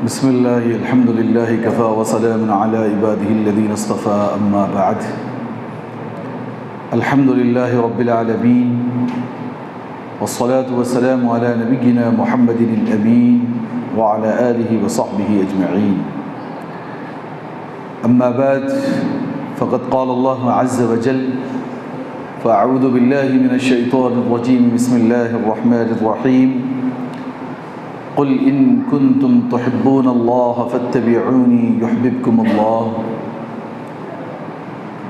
بسم اللہ الحمد للہ کفا وسلام علی عباده الذین اصطفى اما بعد الحمد للہ رب العالمین والصلاة والسلام علی نبینا محمد الامین وعلى آلہ وصحبہ اجمعین اما بعد فقد قال اللہ عز وجل فاعوذ باللہ من الشیطان الرجیم بسم اللہ الرحمن الرحیم قل إن كنتم تحبون الله فاتبعوني يحببكم الله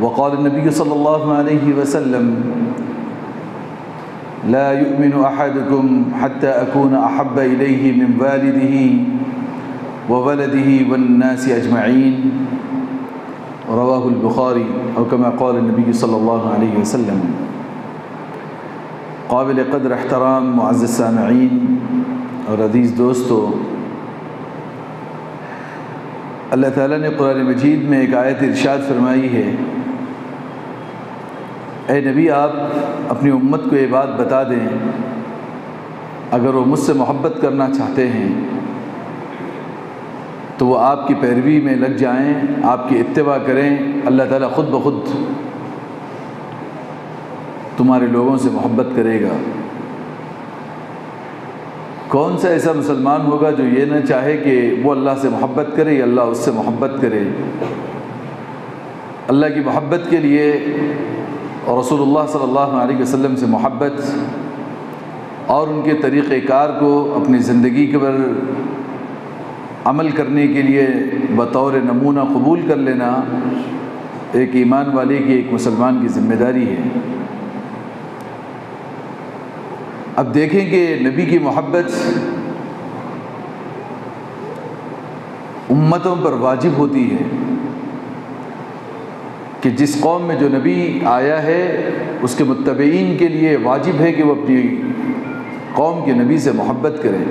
وقال النبي صلى الله عليه وسلم لا يؤمن أحدكم حتى أكون أحب إليه من والده وولده والناس أجمعين رواه البخاري أو كما قال النبي صلى الله عليه وسلم. قابل قدر احترام معزز سامعین اور عزیز دوستو، اللہ تعالیٰ نے قرآن مجید میں ایک آیت ارشاد فرمائی ہے، اے نبی آپ اپنی امت کو یہ بات بتا دیں اگر وہ مجھ سے محبت کرنا چاہتے ہیں تو وہ آپ کی پیروی میں لگ جائیں، آپ کی اتباع کریں، اللہ تعالیٰ خود بخود تمہارے لوگوں سے محبت کرے گا. کون سا ایسا مسلمان ہوگا جو یہ نہ چاہے کہ وہ اللہ سے محبت کرے یا اللہ اس سے محبت کرے؟ اللہ کی محبت کے لیے اور رسول اللہ صلی اللہ علیہ وسلم سے محبت اور ان کے طریقہ کار کو اپنی زندگی کے پر عمل کرنے کے لیے بطور نمونہ قبول کر لینا ایک ایمان والے کی، ایک مسلمان کی ذمہ داری ہے. اب دیکھیں کہ نبی کی محبت امتوں پر واجب ہوتی ہے کہ جس قوم میں جو نبی آیا ہے اس کے متبعین کے لیے واجب ہے کہ وہ اپنی قوم کے نبی سے محبت کریں.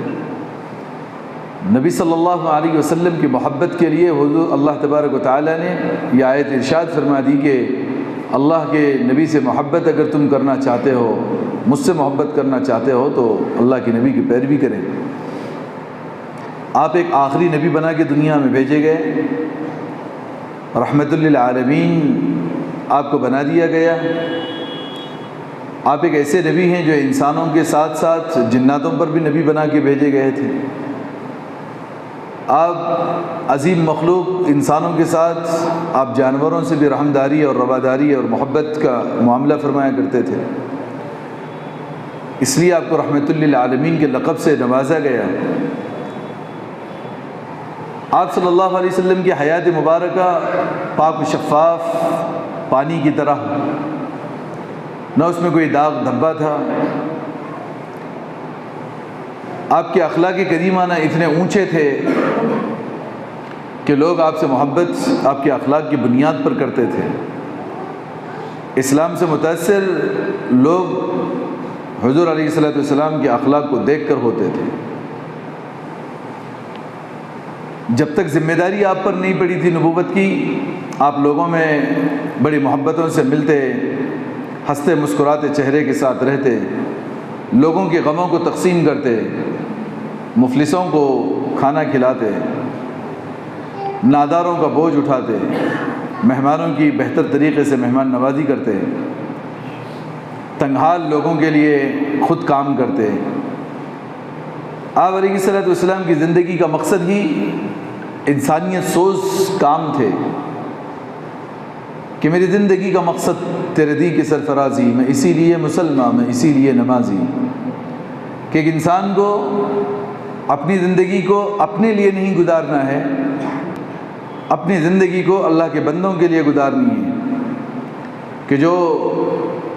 نبی صلی اللہ علیہ وسلم کی محبت کے لیے حضور اللہ تبارک و تعالیٰ نے یہ آیت ارشاد فرما دی کہ اللہ کے نبی سے محبت اگر تم کرنا چاہتے ہو، مجھ سے محبت کرنا چاہتے ہو تو اللہ کے نبی کی پیروی کریں. آپ ایک آخری نبی بنا کے دنیا میں بھیجے گئے، رحمت للعالمین آپ کو بنا دیا گیا. آپ ایک ایسے نبی ہیں جو انسانوں کے ساتھ ساتھ جناتوں پر بھی نبی بنا کے بھیجے گئے تھے. آپ عظیم مخلوق انسانوں کے ساتھ آپ جانوروں سے بھی رحمداری اور رواداری اور محبت کا معاملہ فرمایا کرتے تھے، اس لیے آپ کو رحمت للعالمین کے لقب سے نوازا گیا. آپ صلی اللہ علیہ وسلم کی حیات مبارکہ پاک و شفاف پانی کی طرح، نہ اس میں کوئی داغ دھبا تھا. آپ کے اخلاق کریمانہ اتنے اونچے تھے کہ لوگ آپ سے محبت آپ کے اخلاق کی بنیاد پر کرتے تھے. اسلام سے متاثر لوگ حضور علیہ السلام کے اخلاق کو دیکھ کر ہوتے تھے. جب تک ذمہ داری آپ پر نہیں پڑی تھی نبوت کی، آپ لوگوں میں بڑی محبتوں سے ملتے، ہنستے مسکراتے چہرے کے ساتھ رہتے، لوگوں کے غموں کو تقسیم کرتے، مفلسوں کو کھانا کھلاتے، ناداروں کا بوجھ اٹھاتے، مہمانوں کی بہتر طریقے سے مہمان نوازی کرتے، تنگحال لوگوں کے لیے خود کام کرتے. آپ علیہ السلام کی زندگی کا مقصد ہی انسانیت سوز کام تھے کہ میری زندگی کا مقصد تیرے دی کی سرفرازی، میں اسی لیے مسلمان، میں اسی لیے نمازی. کہ ایک انسان کو اپنی زندگی کو اپنے لیے نہیں گزارنا ہے، اپنی زندگی کو اللہ کے بندوں کے لیے گزارنی ہے. کہ جو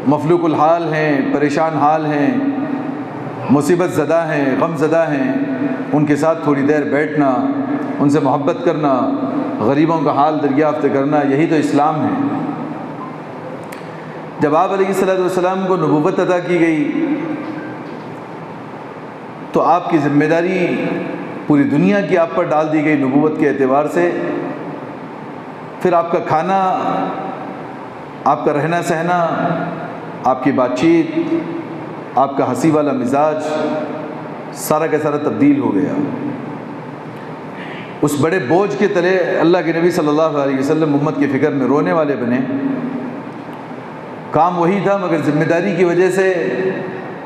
مفلوق الحال ہیں، پریشان حال ہیں، مصیبت زدہ ہیں، غم زدہ ہیں، ان کے ساتھ تھوڑی دیر بیٹھنا، ان سے محبت کرنا، غریبوں کا حال دریافت کرنا، یہی تو اسلام ہے. جب آپ علیہ السلام کو نبوت عطا کی گئی تو آپ کی ذمہ داری پوری دنیا کی آپ پر ڈال دی گئی نبوت کے اعتبار سے. پھر آپ کا کھانا، آپ کا رہنا سہنا، آپ کی بات چیت، آپ کا ہنسی والا مزاج سارا کا سارا تبدیل ہو گیا. اس بڑے بوجھ کے تلے اللہ کے نبی صلی اللہ علیہ وسلم امت کی فکر میں رونے والے بنے۔ کام وہی تھا، مگر ذمہ داری کی وجہ سے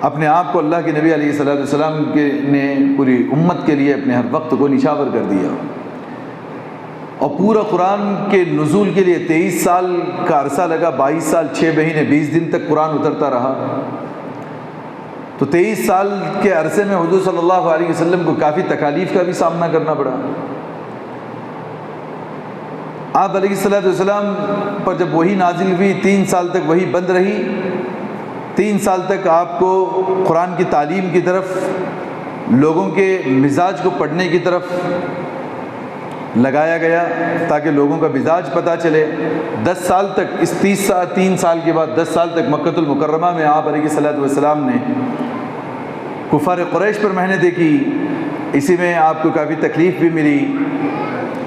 اپنے آپ کو اللہ کے نبی علیہ الصلوۃ والسلام نے پوری امت کے لیے اپنے ہر وقت کو نشاور کر دیا، اور پورا قرآن کے نزول کے لیے 23 سال کا عرصہ لگا، 22 سال 6 مہینے 20 دن تک قرآن اترتا رہا۔ تو 23 سال کے عرصے میں حضور صلی اللہ علیہ وسلم کو کافی تکالیف کا بھی سامنا کرنا پڑا۔ آپ علیہ الصلوۃ والسلام پر جب وحی نازل ہوئی 3 سال تک وحی بند رہی، 3 سال تک آپ کو قرآن کی تعلیم کی طرف، لوگوں کے مزاج کو پڑھنے کی طرف لگایا گیا تاکہ لوگوں کا مزاج پتہ چلے۔ 10 سال تک، اس 3 سال کے بعد 10 سال تک مکۃ المکرمہ میں آپ علیہ الصلوۃ والسلام نے کفار قریش پر محنتیں کی۔ اسی میں آپ کو کافی تکلیف بھی ملی۔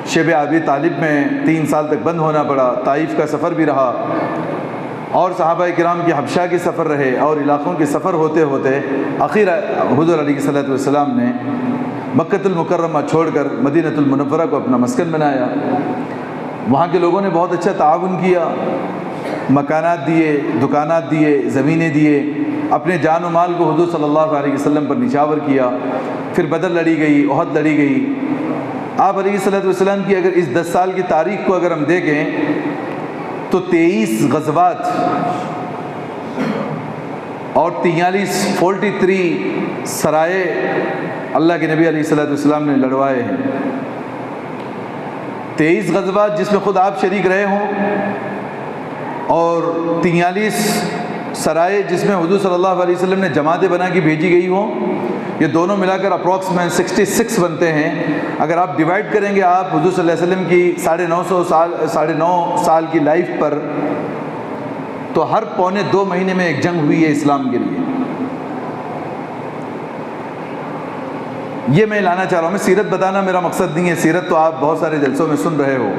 شیب ابی طالب میں 3 سال تک بند ہونا پڑا، طائف کا سفر بھی رہا، اور صحابہ کرام کے حبشہ کے سفر رہے، اور علاقوں کے سفر ہوتے ہوتے آخر حضور علیہ الصلوۃ والسلام نے مکۃ المکرمہ چھوڑ کر مدینۃ المنورہ کو اپنا مسکن بنایا۔ وہاں کے لوگوں نے بہت اچھا تعاون کیا، مکانات دیے، دکانات دیے، زمینیں دیے، اپنے جان و مال کو حضور صلی اللہ علیہ وسلم پر نچھاور کیا۔ پھر بدر لڑی گئی، احد لڑی گئی۔ آپ علیہ الصلوۃ والسلام کی اگر اس 10 سال کی تاریخ کو اگر ہم دیکھیں تو 23 غزوات اور 43 سرائے اللہ کے نبی علیہ الصلوۃ والسلام نے لڑوائے ہیں۔ 23 غزوات جس میں خود آپ شریک رہے ہوں، اور 43 سرائے جس میں حضور صلی اللہ علیہ وسلم نے جماعتیں بنا کے بھیجی گئی ہوں، یہ دونوں ملا کر اپروکسیمیٹ 66 بنتے ہیں۔ اگر آپ ڈیوائڈ کریں گے آپ حضور صلی اللہ علیہ وسلم کی 9.5 سال کی لائف پر، تو ہر پونے 2 مہینے میں ایک جنگ ہوئی ہے اسلام کے لیے۔ یہ میں لانا چاہ رہا ہوں، میں سیرت بتانا میرا مقصد نہیں ہے، سیرت تو آپ بہت سارے جلسوں میں سن رہے ہو،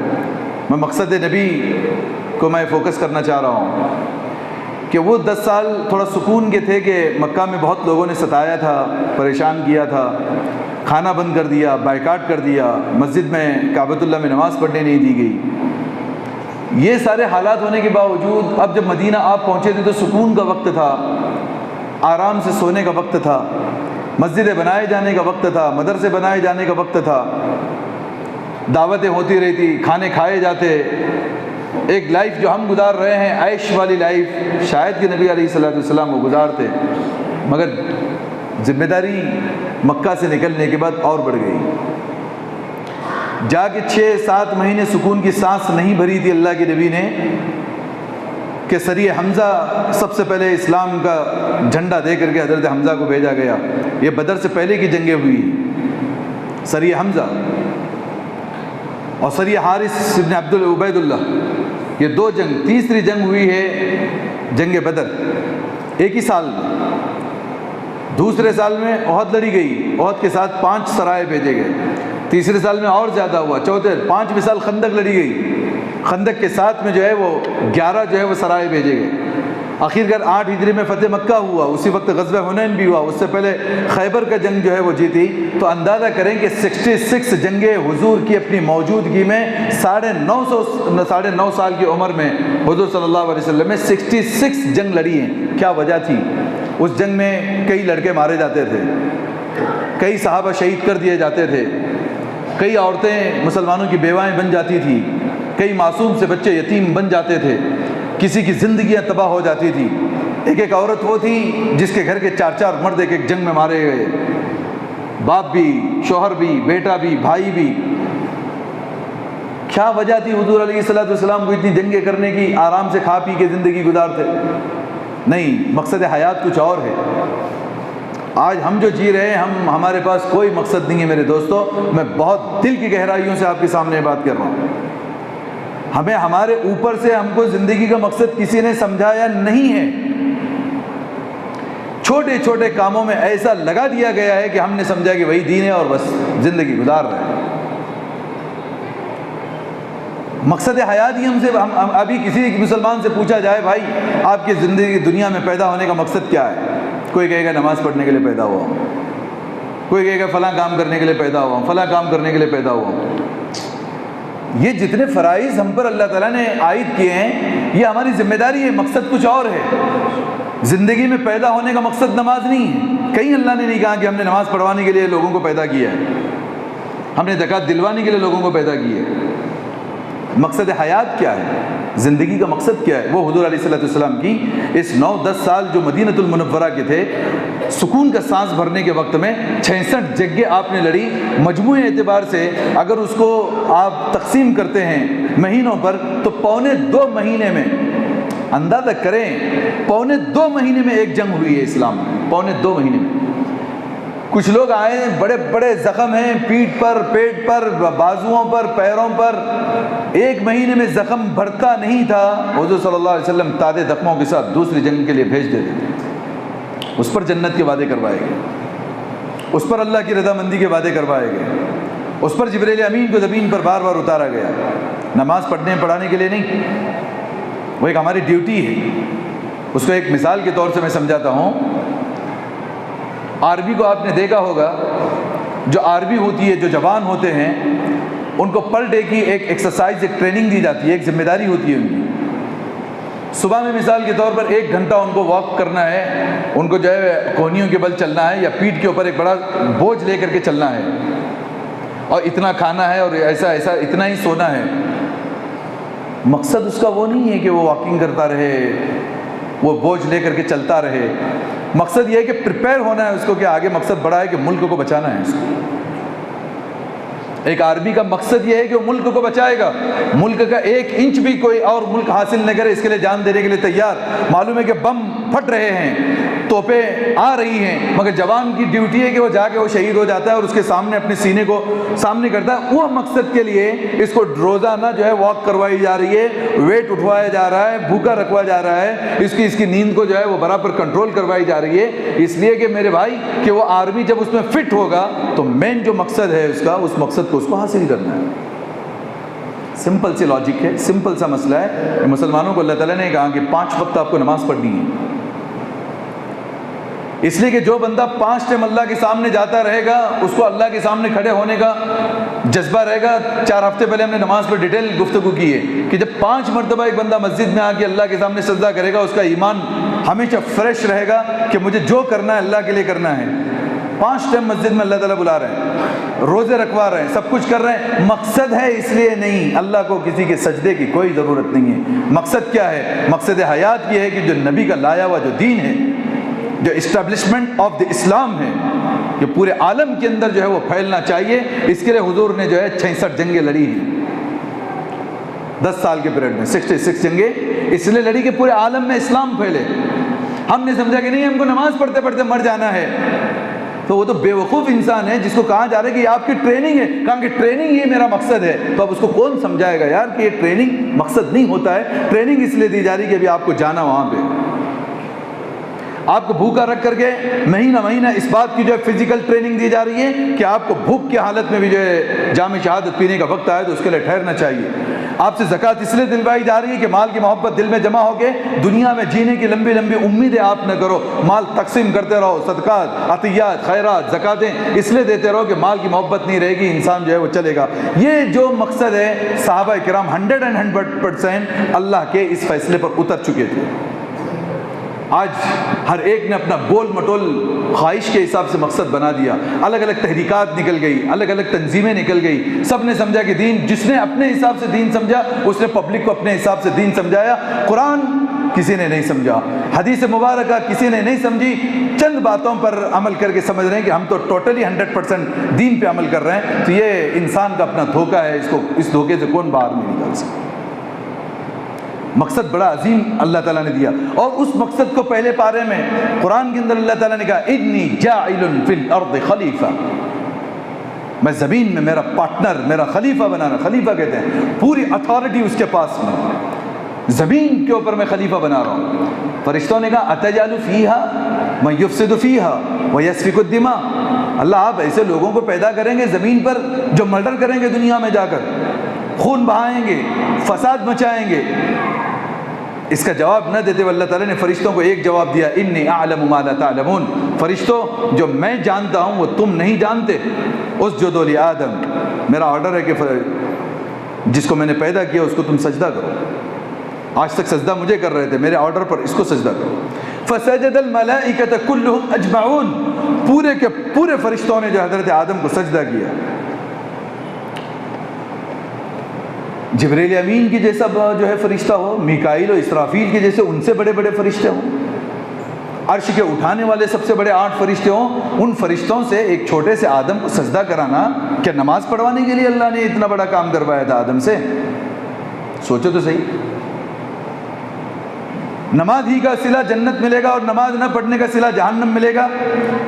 میں مقصد نبی کو میں فوکس کرنا چاہ رہا ہوں کہ وہ 10 سال تھوڑا سکون کے تھے کہ مکہ میں بہت لوگوں نے ستایا تھا، پریشان کیا تھا، کھانا بند کر دیا، بائیکاٹ کر دیا، مسجد میں کعبۃ اللہ میں نماز پڑھنے نہیں دی گئی۔ یہ سارے حالات ہونے کے باوجود اب جب مدینہ آپ پہنچے تھے تو سکون کا وقت تھا، آرام سے سونے کا وقت تھا، مسجدیں بنائے جانے کا وقت تھا، مدرسے بنائے جانے کا وقت تھا، دعوتیں ہوتی رہتی، کھانے کھائے جاتے۔ ایک لائف جو ہم گزار رہے ہیں، عیش والی لائف، شاید کہ نبی علیہ الصلوۃ والسلام وہ گزارتے، مگر ذمہ داری مکہ سے نکلنے کے بعد اور بڑھ گئی۔ جا کے 6-7 مہینے سکون کی سانس نہیں بھری تھی اللہ کے نبی نے کہ سریہ حمزہ سب سے پہلے اسلام کا جھنڈا دے کر کے حضرت حمزہ کو بھیجا گیا۔ یہ بدر سے پہلے کی جنگیں ہوئی، سریہ حمزہ اور سریہ حارث بن عبید اللہ، یہ 2 جنگ۔ تیسری جنگ ہوئی ہے جنگ بدر، ایک ہی سال میں۔ دوسرے سال میں احد لڑی گئی، احد کے ساتھ 5 سرائے بھیجے گئے۔ تیسرے سال میں اور زیادہ ہوا، 5ویں سال خندق لڑی گئی، خندق کے ساتھ میں جو ہے وہ 11 جو ہے وہ سرائے بھیجے گئے۔ آخرکار 8 ہجری میں فتح مکہ ہوا، اسی وقت غزوہ حنین بھی ہوا، اس سے پہلے خیبر کا جنگ جو ہے وہ جیتی۔ تو اندازہ کریں کہ 66 جنگیں حضور کی اپنی موجودگی میں 9.5 سال کی عمر میں حضور صلی اللہ علیہ وسلم نے 66 جنگ لڑی ہیں۔ کیا وجہ تھی؟ اس جنگ میں کئی لڑکے مارے جاتے تھے، کئی صحابہ شہید کر دیے جاتے تھے، کئی عورتیں مسلمانوں کی بیوائیں بن جاتی تھیں، کئی معصوم سے بچے یتیم بن جاتے تھے، کسی کی زندگیاں تباہ ہو جاتی تھی۔ ایک عورت وہ تھی جس کے گھر کے 4 مرد ایک جنگ میں مارے گئے، باپ بھی، شوہر بھی، بیٹا بھی، بھائی بھی۔ کیا وجہ تھی حضور علیہ الصلوۃ والسلام کو اتنی جنگیں کرنے کی؟ آرام سے کھا پی کے زندگی گزارتے؟ نہیں، مقصد حیات کچھ اور ہے۔ آج ہم جو جی رہے ہیں، ہمارے پاس کوئی مقصد نہیں ہے میرے دوستو۔ میں بہت دل کی گہرائیوں سے آپ کے سامنے بات کر رہا ہوں۔ ہمیں ہمارے اوپر سے ہم کو زندگی کا مقصد کسی نے سمجھایا نہیں ہے۔ چھوٹے چھوٹے کاموں میں ایسا لگا دیا گیا ہے کہ ہم نے سمجھا کہ وہی دین ہے اور بس زندگی گزار رہے ہیں۔ مقصد حیات ہی ہم ابھی کسی مسلمان سے پوچھا جائے بھائی آپ کی زندگی دنیا میں پیدا ہونے کا مقصد کیا ہے، کوئی کہے گا نماز پڑھنے کے لیے پیدا ہوا ہوں۔ کوئی کہے گا فلاں کام کرنے کے لیے پیدا ہوا ہوں، فلاں کام کرنے کے لیے پیدا ہوا ہوں۔ یہ جتنے فرائض ہم پر اللہ تعالیٰ نے عائد کیے ہیں یہ ہماری ذمہ داری ہے، مقصد کچھ اور ہے۔ زندگی میں پیدا ہونے کا مقصد نماز نہیں ہے، کہیں اللہ نے نہیں کہا کہ ہم نے نماز پڑھوانے کے لیے لوگوں کو پیدا کیا ہے، ہم نے زکوٰۃ دلوانے کے لیے لوگوں کو پیدا کیا ہے۔ مقصد حیات کیا ہے، زندگی کا مقصد کیا ہے؟ وہ حضور علیہ الصلوۃ والسلام کی اس 9-10 سال جو مدینۃ المنورہ کے تھے، سکون کا سانس بھرنے کے وقت میں 66 جنگیں آپ نے لڑی۔ مجموعی اعتبار سے اگر اس کو آپ تقسیم کرتے ہیں مہینوں پر تو 1.25 مہینے میں، اندازہ کریں 1.25 مہینے میں ایک جنگ ہوئی ہے اسلام میں، 1.25 مہینے میں۔ کچھ لوگ آئے بڑے بڑے زخم ہیں پیٹھ پر، پیٹ پر، بازوؤں پر، پیروں پر، 1 مہینے میں زخم بھرتا نہیں تھا۔ حضور صلی اللہ علیہ وسلم تازے زخموں کے ساتھ دوسری جنگ کے لیے بھیج دیتے تھے۔ اس پر جنت کے وعدے کروائے گئے، اس پر اللہ کی رضامندی کے وعدے کروائے گئے، اس پر جبریل امین کو زمین پر بار بار اتارا گیا، نماز پڑھنے پڑھانے کے لیے نہیں، وہ ایک ہماری ڈیوٹی ہے۔ اس کو ایک مثال کے طور سے میں سمجھاتا ہوں۔ آرمی کو آپ نے دیکھا ہوگا، جو آرمی ہوتی ہے، جو جوان ہوتے ہیں، ان کو پر ڈے کی ایک ایکسرسائز، ایک ٹریننگ دی جاتی ہے، ایک ذمہ داری ہوتی ہے ان کی۔ صبح میں مثال کے طور پر 1 گھنٹہ ان کو واک کرنا ہے، ان کو جو ہے کونیوں کے بل چلنا ہے یا پیٹھ کے اوپر ایک بڑا بوجھ لے کر کے چلنا ہے، اور اتنا کھانا ہے اور ایسا ایسا اتنا ہی سونا ہے۔ مقصد اس کا وہ نہیں ہے کہ وہ واکنگ کرتا رہے، وہ بوجھ لے کر کے چلتا رہے۔ مقصد یہ ہے کہ پریپیئر ہونا ہے اس کو، کہ آگے مقصد بڑا ہے کہ ملک کو بچانا ہے اس کو۔ ایک آرمی کا مقصد یہ ہے کہ وہ ملک کو بچائے گا، ملک کا 1 انچ بھی کوئی اور ملک حاصل نہ کرے، اس کے لیے جان دینے کے لیے تیار۔ معلوم ہے کہ بم پھٹ رہے ہیں، توپیں آ رہی ہیں، مگر جوان کی ڈیوٹی ہے کہ وہ جا کے وہ شہید ہو جاتا ہے اور اس کے سامنے اپنے سینے کو سامنے کرتا ہے۔ وہ مقصد کے لیے اس کو روزانہ جو ہے واک کروائی جا رہی ہے، ویٹ اٹھوایا جا رہا ہے، بھوکا رکھوا جا رہا ہے، اس کی نیند کو جو ہے وہ برابر کنٹرول کروائی جا رہی ہے، اس لیے کہ میرے بھائی کہ وہ آرمی جب اس میں فٹ ہوگا تو مین جو مقصد ہے اس کا، اس مقصد کو اس کو حاصل کرنا ہے۔ سمپل سی لاجک ہے، سمپل سا مسئلہ ہے۔ مسلمانوں کو اللہ تعالیٰ نے کہا کہ 5 وقت آپ کو نماز پڑھنی ہے، اس لیے کہ جو بندہ 5 ٹائم اللہ کے سامنے جاتا رہے گا، اس کو اللہ کے سامنے کھڑے ہونے کا جذبہ رہے گا۔ 4 ہفتے پہلے ہم نے نماز پر ڈیٹیل گفتگو کی ہے کہ جب 5 مرتبہ ایک بندہ مسجد میں آ کے اللہ کے سامنے سجدہ کرے گا، اس کا ایمان ہمیشہ فریش رہے گا کہ مجھے جو کرنا ہے اللہ کے لیے کرنا ہے۔ 5 ٹائم مسجد میں اللہ تعالیٰ بلا رہے ہیں، روزے رکھوا رہے ہیں، سب کچھ کر رہے ہیں، مقصد ہے اس لیے نہیں، اللہ کو کسی کے سجدے کی کوئی ضرورت نہیں ہے۔ مقصد کیا ہے؟ مقصد حیات یہ ہے کہ جو نبی کا لایا ہوا جو دین ہے، جو اسٹیبلشمنٹ آف دی اسلام ہے، کہ پورے عالم کے اندر جو ہے وہ پھیلنا چاہیے۔ اس کے لیے حضور نے جو ہے 66 جنگیں لڑی ہیں 10 سال کے پیریڈ میں، 66 جنگیں اس لیے لڑی کہ پورے عالم میں اسلام پھیلے۔ ہم نے سمجھا کہ نہیں، ہم کو نماز پڑھتے پڑھتے مر جانا ہے، تو وہ تو بے وقوف انسان ہے جس کو کہا جا رہا ہے کہ یہ آپ کی ٹریننگ ہے۔ کہا کہ ٹریننگ یہ میرا مقصد ہے، تو اب اس کو کون سمجھائے گا یار کہ یہ ٹریننگ مقصد نہیں ہوتا ہے۔ ٹریننگ اس لیے دی جا رہی ہے کہ ابھی آپ کو جانا وہاں پہ، آپ کو بھوکا رکھ کر کے مہینہ مہینہ اس بات کی جو ہے فزیکل ٹریننگ دی جا رہی ہے کہ آپ کو بھوک کی حالت میں بھی جو ہے جام شہادت پینے کا وقت آئے تو اس کے لیے ٹھہرنا چاہیے۔ آپ سے زکوٰۃ اس لیے دلوائی جا رہی ہے کہ مال کی محبت دل میں جمع ہو کے دنیا میں جینے کی لمبی لمبی امیدیں آپ نہ کرو، مال تقسیم کرتے رہو، صدقات، عطیات، خیرات، زکاتیں اس لیے دیتے رہو کہ مال کی محبت نہیں رہے گی، انسان جو ہے وہ چلے گا۔ یہ جو مقصد ہے، صحابہ کرام 100% اللہ کے اس فیصلے پر اتر چکے تھے۔ آج ہر ایک نے اپنا گول مٹول خواہش کے حساب سے مقصد بنا دیا، الگ الگ تحریکات نکل گئی، الگ الگ تنظیمیں نکل گئی، سب نے سمجھا کہ دین، جس نے اپنے حساب سے دین سمجھا اس نے پبلک کو اپنے حساب سے دین سمجھایا۔ قرآن کسی نے نہیں سمجھا، حدیث مبارکہ کسی نے نہیں سمجھی، چند باتوں پر عمل کر کے سمجھ رہے ہیں کہ ہم تو ٹوٹلی 100% دین پہ عمل کر رہے ہیں۔ تو یہ انسان کا اپنا دھوکہ ہے، اس دھوکے سے کون باہر نہیں نکال سکتا۔ مقصد بڑا عظیم اللہ تعالیٰ نے دیا، اور اس مقصد کو پہلے پارے میں قرآن کے اندر اللہ تعالیٰ نے کہا انی جاعل فی الارض خلیفہ، میں زمین میں میرا پارٹنر، میرا خلیفہ بنانا، خلیفہ کہتے ہیں پوری اتھارٹی اس کے پاس میں، زمین کے اوپر میں خلیفہ بنا رہا ہوں۔ فرشتوں نے کہا اتجعل فیہا من یفسد فیہا ویسفک الدماء، اللہ آپ ایسے لوگوں کو پیدا کریں گے زمین پر جو مرڈر کریں گے، دنیا میں جا کر خون بہائیں گے، فساد مچائیں گے، اس کا جواب نہ دیتے ہوئے اللہ تعالیٰ نے فرشتوں کو ایک جواب دیا، انی اعلم ما لا تعلمون، فرشتوں جو میں جانتا ہوں وہ تم نہیں جانتے، اسجدوا لآدم، میرا آرڈر ہے کہ جس کو میں نے پیدا کیا اس کو تم سجدہ کرو، آج تک سجدہ مجھے کر رہے تھے، میرے آرڈر پر اس کو سجدہ کرو۔ فسجد الملائکۃ کلھم اجمعون، پورے کے پورے فرشتوں نے جو حضرت آدم کو سجدہ کیا۔ جبریل امین کی جیسا جو ہے فرشتہ ہو، میکائیل و اسرافیل کے جیسے ان سے بڑے بڑے فرشتے ہوں، عرش کے اٹھانے والے سب سے بڑے 8 فرشتے ہوں، ان فرشتوں سے ایک چھوٹے سے آدم کو سجدہ کرانا، کیا نماز پڑھوانے کے لیے اللہ نے اتنا بڑا کام کروایا تھا آدم سے؟ سوچو تو صحیح۔ نماز ہی کا صلہ جنت ملے گا اور نماز نہ پڑھنے کا صلہ جہنم ملے گا؟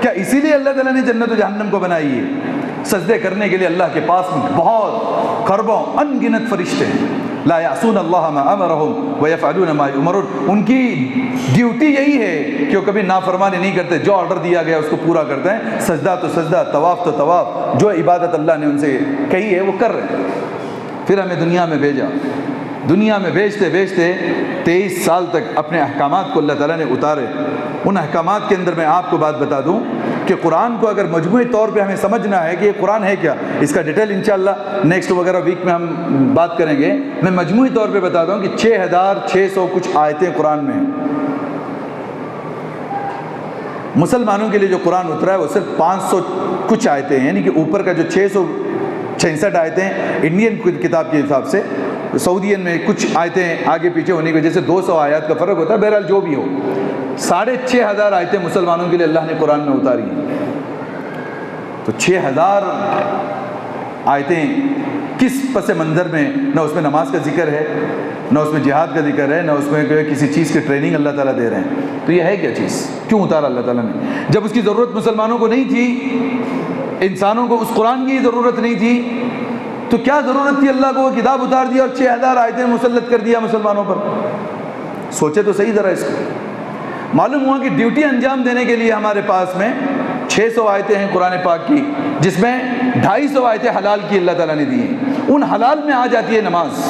کیا اسی لیے اللہ تعالیٰ نے جنت و جہنم کو بنائی ہے؟ سجدے کرنے کے لیے اللہ کے پاس بہت خربوں ان گنت فرشتے ہیں، لا یعصون اللہ ما امرهم ویفعلون ما یؤمرون، ان کی ڈیوٹی یہی ہے کہ وہ کبھی نافرمانی نہیں کرتے، جو آرڈر دیا گیا اس کو پورا کرتے ہیں، سجدہ تو سجدہ، طواف تو طواف، جو عبادت اللہ نے ان سے کہی ہے وہ کر رہے ہیں۔ پھر ہمیں دنیا میں بھیجا، دنیا میں بھیجتے بھیجتے 23 سال تک اپنے احکامات کو اللہ تعالیٰ نے اتارے۔ ان احکامات کے اندر میں آپ کو بات بتا دوں کہ قرآن کو اگر مجموعی طور پہ ہمیں سمجھنا ہے کہ یہ قرآن ہے کیا، اس کا ڈیٹیل انشاءاللہ نیکسٹ وغیرہ ویک میں ہم بات کریں گے۔ میں مجموعی طور پہ بتا دوں کہ 6600 کچھ آیتیں قرآن میں ہیں۔ مسلمانوں کے لیے جو قرآن اترا ہے وہ صرف 500 کچھ آیتیں ہیں، یعنی کہ اوپر کا جو 666 آیتیں انڈین کتاب کے حساب سے، سعودین میں کچھ آیتیں آگے پیچھے ہونے کی وجہ سے 200 آیات کا فرق ہوتا ہے، بہرحال جو بھی ہو 6500 آیتیں مسلمانوں کے لیے اللہ نے قرآن میں اتاری ہیں۔ تو 6000 آیتیں کس پس منظر میں، نہ اس میں نماز کا ذکر ہے، نہ اس میں جہاد کا ذکر ہے، نہ اس میں کسی چیز کی ٹریننگ اللہ تعالیٰ دے رہے ہیں، تو یہ ہے کیا چیز؟ کیوں اتارا اللہ تعالیٰ نے؟ جب اس کی ضرورت مسلمانوں کو نہیں تھی، انسانوں کو اس قرآن کی ضرورت نہیں تھی، تو کیا ضرورت تھی اللہ کو وہ کتاب اتار دیا اور 6000 آیتیں مسلط کر دیا مسلمانوں پر؟ سوچے تو صحیح ذرا اس کو۔ معلوم ہوا کہ ڈیوٹی انجام دینے کے لیے ہمارے پاس میں 600 آیتیں ہیں قرآن پاک کی، جس میں 250 آیتیں حلال کی اللہ تعالیٰ نے دی ہیں۔ ان حلال میں آ جاتی ہے نماز،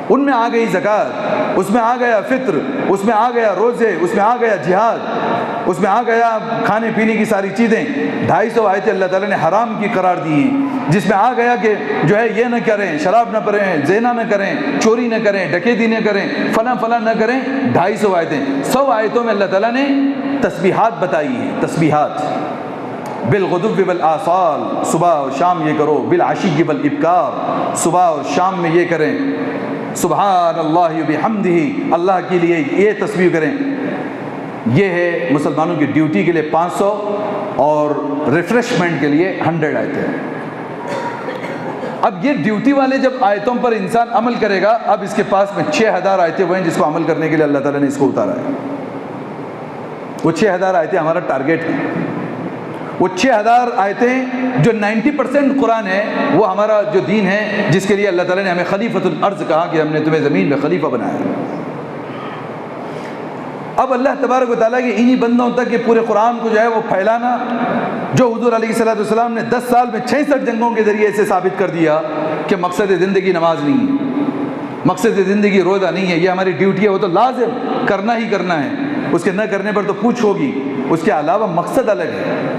ان میں آ گئی زکوٰۃ، اس میں آ گیا فطر، اس میں آ گیا روزے، اس میں آ گیا جہاد، اس میں آ گیا کھانے پینے کی ساری چیزیں۔ 250 آیتیں اللہ تعالیٰ نے حرام کی قرار دی ہیں، جس میں آ گیا کہ جو ہے یہ نہ کریں، شراب نہ پریں، زنا نہ کریں، چوری نہ کریں، ڈکیتی نہ کریں، فلاں فلاں نہ کریں۔ 250 آیتیں، 100 آیتوں میں اللہ تعالیٰ نے تسبیحات بتائی ہیں، تسبیحات، بالغدو والآصال، صبح اور شام یہ کرو، بالعشی والابکار، صبح اور شام میں یہ کریں، سبحان اللہ بحمدہ، اللہ کے لیے یہ تسبیح کریں۔ یہ ہے مسلمانوں کی ڈیوٹی کے لیے 500 اور ریفریشمنٹ کے لیے 100 آیتیں۔ اب یہ ڈیوٹی والے جب آیتوں پر انسان عمل کرے گا، اب اس کے پاس میں 6000 آیتیں وہ ہیں جس کو عمل کرنے کے لیے اللہ تعالیٰ نے اس کو اتارا ہے۔ وہ 6000 آیتیں ہمارا ٹارگیٹ ہے۔ وہ 6000 آیتیں جو 90% قرآن ہے، وہ ہمارا جو دین ہے، جس کے لیے اللہ تعالیٰ نے ہمیں خلیفۃ الارض کہا کہ ہم نے تمہیں زمین میں خلیفہ بنایا ہے۔ اب اللہ تبارک و تعالیٰ کے انہی بندوں تک یہ پورے قرآن کو جو ہے وہ پھیلانا، جو حضور علیہ السلام نے 10 سال میں 66 جنگوں کے ذریعے سے ثابت کر دیا کہ مقصد زندگی نماز نہیں ہے، مقصد زندگی روزہ نہیں ہے، یہ ہماری ڈیوٹی ہے، وہ تو لازم کرنا ہی کرنا ہے، اس کے نہ کرنے پر تو پوچھ ہوگی، اس کے علاوہ مقصد الگ ہے۔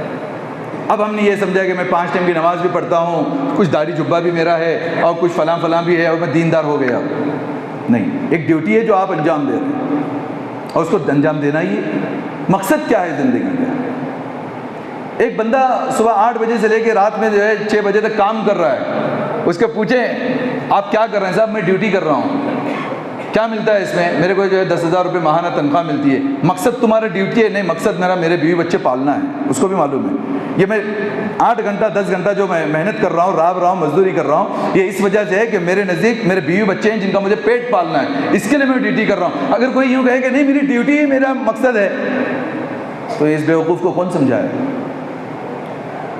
اب ہم نے یہ سمجھا کہ میں 5 ٹائم کی نماز بھی پڑھتا ہوں، کچھ داڑھی جبہ بھی میرا ہے اور کچھ فلاں فلاں بھی ہے اور میں دیندار ہو گیا۔ نہیں، ایک ڈیوٹی ہے جو آپ انجام دے رہے ہیں اور اس کو انجام دینا ہی ہے۔ مقصد کیا ہے زندگی کا؟ ایک بندہ صبح 8 بجے سے لے کے رات میں جو ہے 6 بجے تک کام کر رہا ہے، اس کو پوچھیں آپ کیا کر رہے ہیں؟ صاحب میں ڈیوٹی کر رہا ہوں۔ کیا ملتا ہے اس میں؟ میرے کو جو ہے 10,000 روپے ماہانہ تنخواہ ملتی ہے۔ مقصد تمہارا ڈیوٹی ہے؟ نہیں، مقصد میرا میرے بیوی بچے پالنا ہے، اس کو بھی معلوم ہے۔ یہ میں 8 گھنٹہ 10 گھنٹہ جو میں محنت کر رہا ہوں، راب رہا ہوں، مزدوری کر رہا ہوں، یہ اس وجہ سے ہے کہ میرے نزدیک میرے بیوی بچے ہیں جن کا مجھے پیٹ پالنا ہے، اس کے لیے میں ڈیوٹی کر رہا ہوں۔ اگر کوئی یوں کہے کہ نہیں میری ڈیوٹی ہی میرا مقصد ہے، تو اس بیوقوف کو کون سمجھائے؟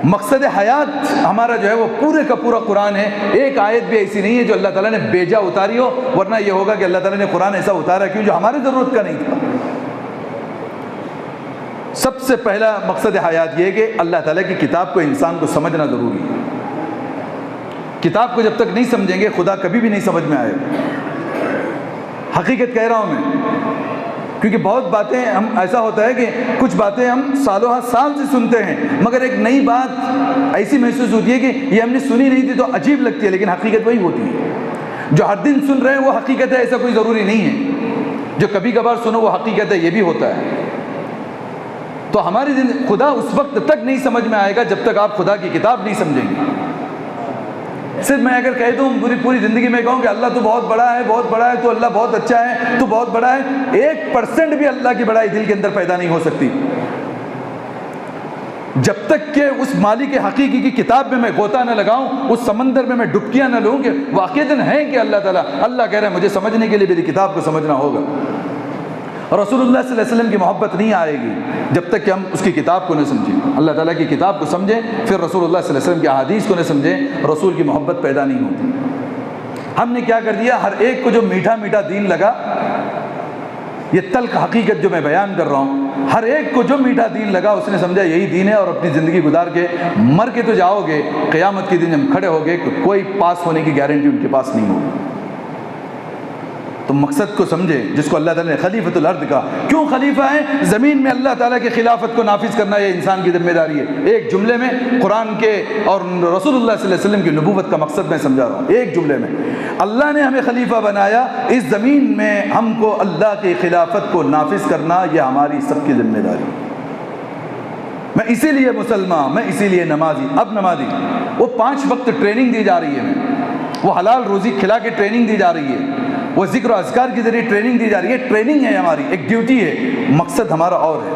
مقصد حیات ہمارا جو ہے وہ پورے کا پورا قرآن ہے۔ ایک آیت بھی ایسی نہیں ہے جو اللہ تعالیٰ نے بیجا اتاری ہو، ورنہ یہ ہوگا کہ اللہ تعالیٰ نے قرآن ایسا اتارا کیوں جو ہماری ضرورت کا نہیں تھا۔ سب سے پہلا مقصد حیات یہ ہے کہ اللہ تعالیٰ کی کتاب کو انسان کو سمجھنا ضروری ہے۔ کتاب کو جب تک نہیں سمجھیں گے خدا کبھی بھی نہیں سمجھ میں آئے گا۔ حقیقت کہہ رہا ہوں میں، کیونکہ بہت باتیں ہم ایسا ہوتا ہے کہ کچھ باتیں ہم سالوں سال سے سنتے ہیں، مگر ایک نئی بات ایسی محسوس ہوتی ہے کہ یہ ہم نے سنی نہیں تھی تو عجیب لگتی ہے، لیکن حقیقت وہی ہوتی ہے۔ جو ہر دن سن رہے ہیں وہ حقیقت ہے ایسا کوئی ضروری نہیں ہے، جو کبھی کبھار سنو وہ حقیقت ہے، یہ بھی ہوتا ہے۔ تو ہماری خدا اس وقت تک نہیں سمجھ میں آئے گا جب تک آپ خدا کی کتاب نہیں سمجھیں گے۔ صرف میں اگر کہہ دوں پوری زندگی میں کہوں کہ اللہ تو بہت بڑا ہے، بہت بڑا ہے، تو اللہ بہت اچھا ہے، تو بہت بڑا ہے، 1% بھی اللہ کی بڑائی دل کے اندر پیدا نہیں ہو سکتی جب تک کہ اس مالک حقیقی کی کتاب میں میں غوطہ نہ لگاؤں، اس سمندر میں ڈبکیاں نہ لوں کہ واقعتاً ہے کہ اللہ تعالیٰ کہہ رہا ہے مجھے سمجھنے کے لیے میری کتاب کو سمجھنا ہوگا۔ اور رسول اللہ صلی اللہ علیہ وسلم کی محبت نہیں آئے گی جب تک کہ ہم اس کی کتاب کو نہ سمجھیں، اللہ تعالیٰ کی کتاب کو سمجھیں، پھر رسول اللہ صلی اللہ علیہ وسلم کی احادیث کو نہ سمجھیں، رسول کی محبت پیدا نہیں ہوتی۔ ہم نے کیا کر دیا، ہر ایک کو جو میٹھا میٹھا دین لگا، یہ تلخ حقیقت جو میں بیان کر رہا ہوں، ہر ایک کو جو میٹھا دین لگا اس نے سمجھا یہی دین ہے، اور اپنی زندگی گزار کے مر کے تو جاؤ گے، قیامت کے دن ہم کھڑے ہو گے کوئی پاس ہونے کی گارنٹی ان کے پاس نہیں ہوگی۔ تو مقصد کو سمجھے جس کو اللہ تعالیٰ نے خلیفۃ الارض کا، کیوں خلیفہ ہے؟ زمین میں اللہ تعالیٰ کی خلافت کو نافذ کرنا یہ انسان کی ذمہ داری ہے۔ ایک جملے میں قرآن کے اور رسول اللہ صلی اللہ علیہ وسلم کی نبوت کا مقصد میں سمجھا رہا ہوں، ایک جملے میں اللہ نے ہمیں خلیفہ بنایا، اس زمین میں ہم کو اللہ کی خلافت کو نافذ کرنا یہ ہماری سب کی ذمہ داری ہے۔ میں اسی لیے مسلمان، میں اسی لیے نمازی۔ اب نمازی وہ 5 وقت ٹریننگ دی جا رہی ہے، وہ حلال روزی کھلا کے ٹریننگ دی جا رہی ہے، وہ ذکر و اذکار کے ذریعے ٹریننگ دی جا رہی ہے، ٹریننگ ہے ہماری، ایک ڈیوٹی ہے، مقصد ہمارا اور ہے۔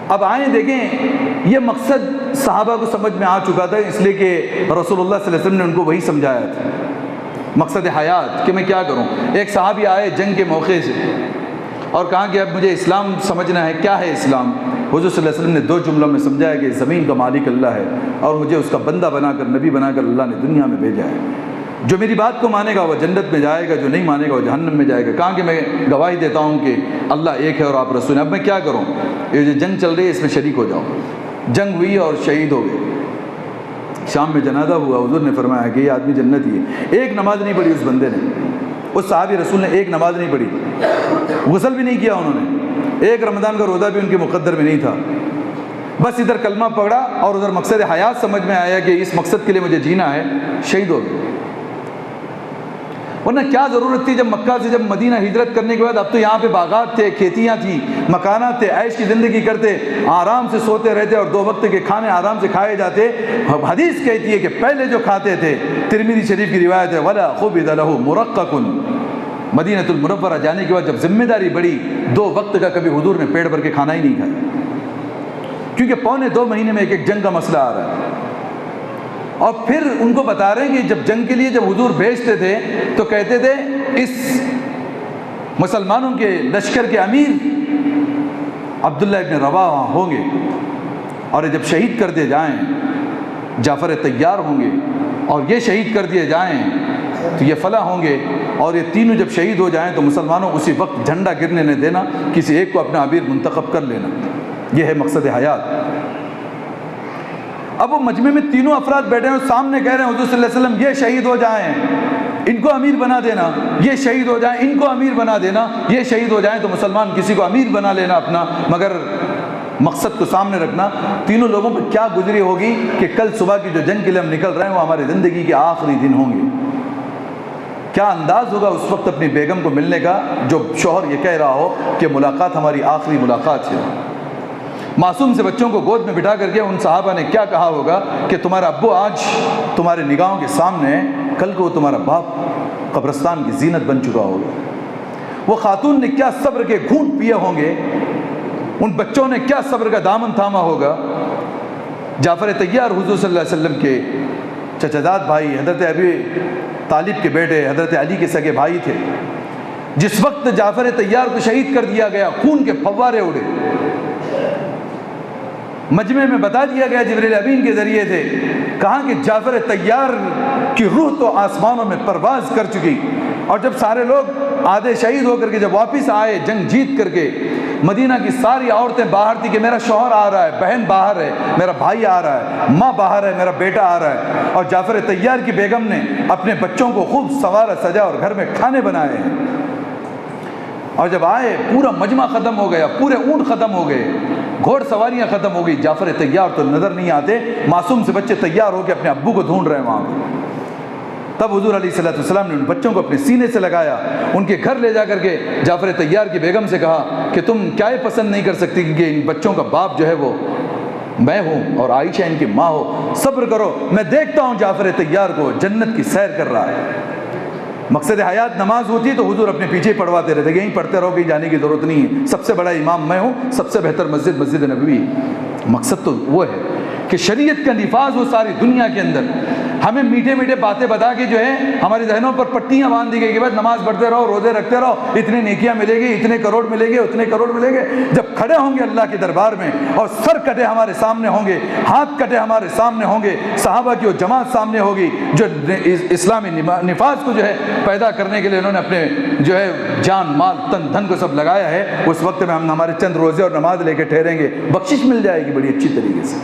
اب آئیں دیکھیں، یہ مقصد صحابہ کو سمجھ میں آ چکا تھا، اس لیے کہ رسول اللہ صلی اللہ علیہ وسلم نے ان کو وہی سمجھایا تھا، مقصد حیات کہ میں کیا کروں۔ ایک صحابی آئے جنگ کے موقع سے اور کہا کہ اب مجھے اسلام سمجھنا ہے، کیا ہے اسلام؟ حضور صلی اللہ علیہ وسلم نے 2 جملوں میں سمجھایا کہ زمین کا مالک اللہ ہے اور مجھے اس کا بندہ بنا کر، نبی بنا کر اللہ نے دنیا میں بھیجا ہے، جو میری بات کو مانے گا وہ جنت میں جائے گا، جو نہیں مانے گا وہ جہنم میں جائے گا۔ کہاں کہ میں گواہی دیتا ہوں کہ اللہ ایک ہے اور آپ رسول ہیں۔ اب میں کیا کروں؟ یہ جو جنگ چل رہی ہے اس میں شریک ہو جاؤ۔ جنگ ہوئی اور شہید ہو گئے، شام میں جنازہ ہوا، حضور نے فرمایا کہ یہ آدمی جنتی ہے۔ ایک نماز نہیں پڑھی اس بندے نے، اس صحابی رسول نے ایک نماز نہیں پڑھی، غسل بھی نہیں کیا انہوں نے، ایک رمضان کا روزہ بھی ان کے مقدر میں نہیں تھا، بس ادھر کلمہ پڑھا اور ادھر مقصد حیات سمجھ میں آیا کہ اس مقصد کے لیے مجھے جینا ہے، شہید ہو گئے۔ ورنہ کیا ضرورت تھی جب مکہ سے جب مدینہ ہجرت کرنے کے بعد، اب تو یہاں پہ باغات تھے، کھیتیاں تھیں، مکانات تھے، عیش کی زندگی کرتے، آرام سے سوتے رہتے اور 2 وقت کے کھانے آرام سے کھائے جاتے۔ حدیث کہتی ہے کہ پہلے جو کھاتے تھے، ترمذی شریف کی روایت ہے، وَلَا خُبِدَ لَهُ مُرَقَّقٌ، مدینۃ المنورہ جانے کے بعد جب ذمہ داری بڑھی، 2 وقت کا کبھی حضور نے پیٹ بھر کے کھانا ہی نہیں کھایا، کیونکہ پونے 2 مہینے میں ایک جنگ کا مسئلہ آ رہا ہے۔ اور پھر ان کو بتا رہے ہیں کہ جب جنگ کے لیے جب حضور بھیجتے تھے تو کہتے تھے اس مسلمانوں کے لشکر کے امیر عبداللہ ابن رواحہ ہوں گے، اور جب شہید کر دیے جائیں جعفر طیار ہوں گے، اور یہ شہید کر دیے جائیں تو یہ فلاں ہوں گے، اور یہ تینوں جب شہید ہو جائیں تو مسلمانوں اسی وقت جھنڈا گرنے نہ دینا، کسی ایک کو اپنا امیر منتخب کر لینا۔ یہ ہے مقصد حیات۔ اب وہ مجمع میں تینوں افراد بیٹھے ہیں، سامنے کہہ رہے ہیں حضور صلی اللہ علیہ وسلم یہ شہید ہو جائیں، ان کو امیر بنا دینا، یہ شہید ہو جائیں، ان کو امیر بنا دینا، یہ شہید ہو جائیں تو مسلمان کسی کو امیر بنا لینا اپنا، مگر مقصد کو سامنے رکھنا۔ تینوں لوگوں پر کیا گزری ہوگی کہ کل صبح کی جو جنگ کے لیے ہم نکل رہے ہیں وہ ہماری زندگی کے آخری دن ہوں گے۔ کیا انداز ہوگا اس وقت اپنی بیگم کو ملنے کا جو شوہر یہ کہہ رہا ہو کہ ملاقات ہماری آخری ملاقات ہے۔ معصوم سے بچوں کو گود میں بٹھا کر کے ان صحابہ نے کیا کہا ہوگا کہ تمہارا ابو آج تمہارے نگاہوں کے سامنے ہے، کل کو تمہارا باپ قبرستان کی زینت بن چکا ہوگا۔ وہ خاتون نے کیا صبر کے گھونٹ پیے ہوں گے، ان بچوں نے کیا صبر کا دامن تھاما ہوگا۔ جعفر طیار حضور صلی اللہ علیہ وسلم کے چچاداد بھائی، حضرت ابی طالب کے بیٹے، حضرت علی کے سگے بھائی تھے۔ جس وقت جعفر طیار کو شہید کر دیا گیا، خون کے فوارے اڑے، مجمع میں بتا دیا گیا جبریل امین کے ذریعے سے، کہا کہ جعفر طیار کی روح تو آسمانوں میں پرواز کر چکی اور جب سارے لوگ آدھے شہید ہو کر کے جب واپس آئے جنگ جیت کر کے، مدینہ کی ساری عورتیں باہر تھی کہ میرا شوہر آ رہا ہے، بہن باہر ہے، میرا بھائی آ رہا ہے، ماں باہر ہے، میرا بیٹا آ رہا ہے. اور جعفر طیار کی بیگم نے اپنے بچوں کو خوب سنوارا سجا اور گھر میں کھانے بنائے ہیں. اور جب آئے پورا مجمع ختم ہو گیا، پورے اونٹ ختم ہو گئے، گھوڑ سواریاں ختم ہو گئی. جعفر طیار تو نظر نہیں آتے، معصوم سے بچے تیار ہو کے اپنے ابو کو ڈھونڈ رہے ہیں وہاں پہ. تب حضور علیہ الصلوۃ والسلام نے ان بچوں کو اپنے سینے سے لگایا، ان کے گھر لے جا کر کے جعفر طیار کی بیگم سے کہا کہ تم کیا پسند نہیں کر سکتی کہ ان بچوں کا باپ جو ہے وہ میں ہوں اور عائشہ ان کی ماں ہو. صبر کرو، میں دیکھتا ہوں جعفر طیار کو جنت کی سیر کر رہا ہے. مقصد حیات نماز ہوتی ہے تو حضور اپنے پیچھے پڑھواتے رہتے، یہیں پڑھتے رہو، کہیں جانے کی ضرورت نہیں ہے، سب سے بڑا امام میں ہوں، سب سے بہتر مسجد مسجد نبوی. مقصد تو وہ ہے کہ شریعت کا نفاذ ہو ساری دنیا کے اندر. ہمیں میٹھے میٹھے باتیں بتا کے جو ہے ہماری ذہنوں پر پٹیاں باندھ دی گئی کہ بس نماز پڑھتے رہو، روزے رکھتے رہو، اتنی نیکیاں ملے گی، اتنے کروڑ ملے گے، اتنے کروڑ ملے گے. جب کھڑے ہوں گے اللہ کے دربار میں اور سر کٹے ہمارے سامنے ہوں گے، ہاتھ کٹے ہمارے سامنے ہوں گے، صحابہ کی وہ جماعت سامنے ہوگی جو اسلامی نفاذ کو جو ہے پیدا کرنے کے لیے انہوں نے اپنے جو ہے جان مال تن دھن کو سب لگایا ہے. اس وقت میں ہم ہمارے چند روزے اور نماز لے کے ٹھہریں گے، بخشش مل جائے گی بڑی اچھی طریقے سے.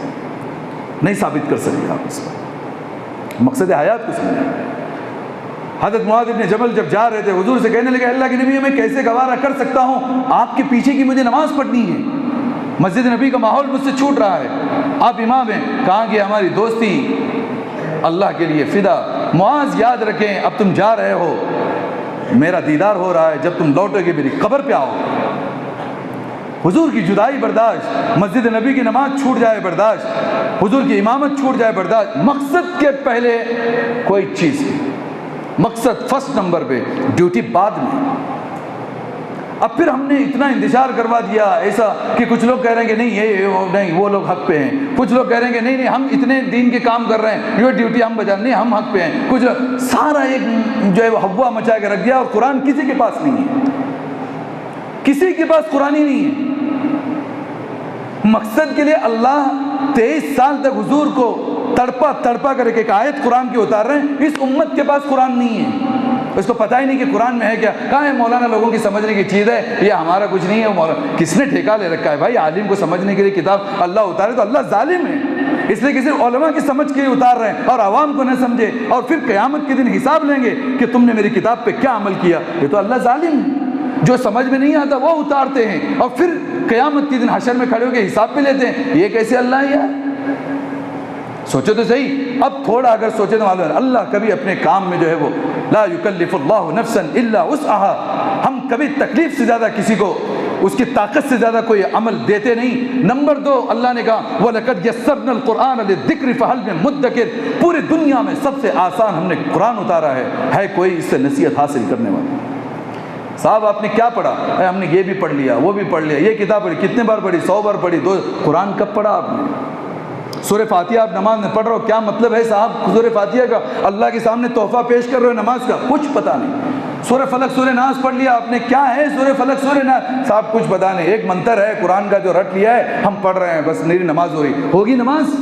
نہیں ثابت کر سکے آپ اس پر مقصد حیات کو سمجھیں. حضرت معاذ بن جبل جب جا رہے تھے حضور سے کہنے لگے اللہ کے نبی میں کیسے گوارہ کر سکتا ہوں، آپ کے پیچھے کی مجھے نماز پڑھنی ہے، مسجد نبی کا ماحول مجھ سے چھوٹ رہا ہے، آپ امام ہیں. کہا کہ ہماری دوستی اللہ کے لیے فدا. معاذ یاد رکھیں اب تم جا رہے ہو، میرا دیدار ہو رہا ہے، جب تم لوٹو گے میری قبر پہ آؤ. حضور کی جدائی برداشت، مسجد نبی کی نماز چھوٹ جائے برداشت، حضور کی امامت چھوٹ جائے برداشت. مقصد کے پہلے کوئی چیز نہیں، مقصد فرسٹ نمبر پہ، ڈیوٹی بعد میں. اب پھر ہم نے اتنا انتشار کروا دیا ایسا کہ کچھ لوگ کہہ رہے ہیں کہ نہیں وہ لوگ حق پہ ہیں، کچھ لوگ کہہ رہے ہیں کہ نہیں ہم اتنے دین کے کام کر رہے ہیں، یہ ڈیوٹی ہم بجا نہیں ہم حق پہ ہیں. کچھ سارا ایک جو ہے وہ ہوا مچا کے رکھ دیا اور قرآن کسی کے پاس نہیں ہے، کسی کے پاس قرآن ہی نہیں ہے. مقصد کے لیے اللہ 23 سال تک حضور کو تڑپا کر ایک آیت قرآن کی اتار رہے ہیں. اس امت کے پاس قرآن نہیں ہے، اس کو پتہ ہی نہیں کہ قرآن میں ہے کیا. کہاں ہے مولانا لوگوں کی سمجھنے کی چیز ہے، یہ ہمارا کچھ نہیں ہے. مولانا کس نے ٹھیکہ لے رکھا ہے بھائی؟ عالم کو سمجھنے کے لیے کتاب اللہ اتارے تو اللہ ظالم ہے، اس لیے کسی علماء کی سمجھ کے اتار رہے ہیں اور عوام کو نہ سمجھے اور پھر قیامت کے دن حساب لیں گے کہ تم نے میری کتاب پہ کیا عمل کیا. یہ تو اللہ ظالم ہے. جو سمجھ میں نہیں آتا وہ اتارتے ہیں اور پھر قیامت کے دن حشر میں کھڑے ہو کے حساب پہ لیتے ہیں. یہ کیسے اللہ ہے یار؟ سوچو تو صحیح. اب تھوڑا اگر سوچے تو معلوم ہے اللہ کبھی اپنے کام میں جو ہے وہ لا یکلف اللہ نفسا الا وسعها، ہم کبھی تکلیف سے زیادہ کسی کو اس کی طاقت سے زیادہ کوئی عمل دیتے نہیں. نمبر 2 اللہ نے کہا وَلَقَدْ يَسَّرْنَا الْقُرْآنَ لِلذِّكْرِ فَهَلْ مِن مُدَّكِرٍ، پوری دنیا میں سب سے آسان ہم نے قرآن اتارا ہے کوئی اس سے نصیحت حاصل کرنے والا؟ صاحب آپ نے کیا پڑھا؟ ہم نے یہ بھی پڑھ لیا وہ بھی پڑھ لیا، یہ کتاب پڑھی، کتنے بار پڑھی؟ 100 بار پڑھی. قرآن کب پڑھا آپ نے؟ سورہ فاتحہ آپ نماز میں پڑھ رہے ہو، کیا مطلب ہے صاحب سورہ فاتحہ کا؟ اللہ کے سامنے تحفہ پیش کر رہے ہو نماز کا، کچھ پتہ نہیں. سورہ فلق سورہ ناس پڑھ لیا آپ نے، کیا ہے سورہ فلق سورہ ناس؟ صاحب کچھ پتہ نہیں. ایک منتر ہے قرآن کا جو رٹ لیا ہے، ہم پڑھ رہے ہیں بس، میری نماز ہو رہی ہوگی نماز؟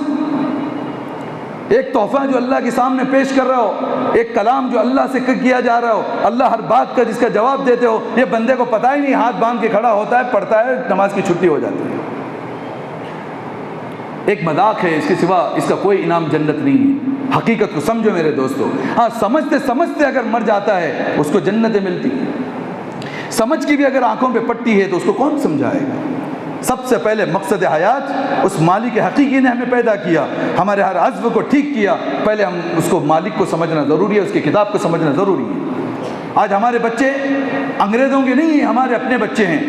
ایک تحفہ جو اللہ کے سامنے پیش کر رہے ہو، ایک کلام جو اللہ سے کیا جا رہا ہو، اللہ ہر بات کا جس کا جواب دیتے ہو، یہ بندے کو پتہ ہی نہیں، ہاتھ باندھ کے کھڑا ہوتا ہے، پڑھتا ہے، نماز کی چھٹی ہو جاتی ہے. ایک مذاق ہے، اس کے سوا اس کا کوئی انعام جنت نہیں ہے. حقیقت کو سمجھو میرے دوستو. ہاں سمجھتے سمجھتے اگر مر جاتا ہے اس کو جنتیں ملتی ہیں. سمجھ کی بھی اگر آنکھوں پہ پٹی ہے تو اس کو کون سمجھائے گا؟ سب سے پہلے مقصد حیات اس مالک حقیقی نے ہمیں پیدا کیا، ہمارے ہر عزو کو ٹھیک کیا. پہلے ہم اس کو مالک کو سمجھنا ضروری ہے، اس کی کتاب کو سمجھنا ضروری ہے. آج ہمارے بچے انگریزوں کے نہیں ہیں، ہمارے اپنے بچے ہیں،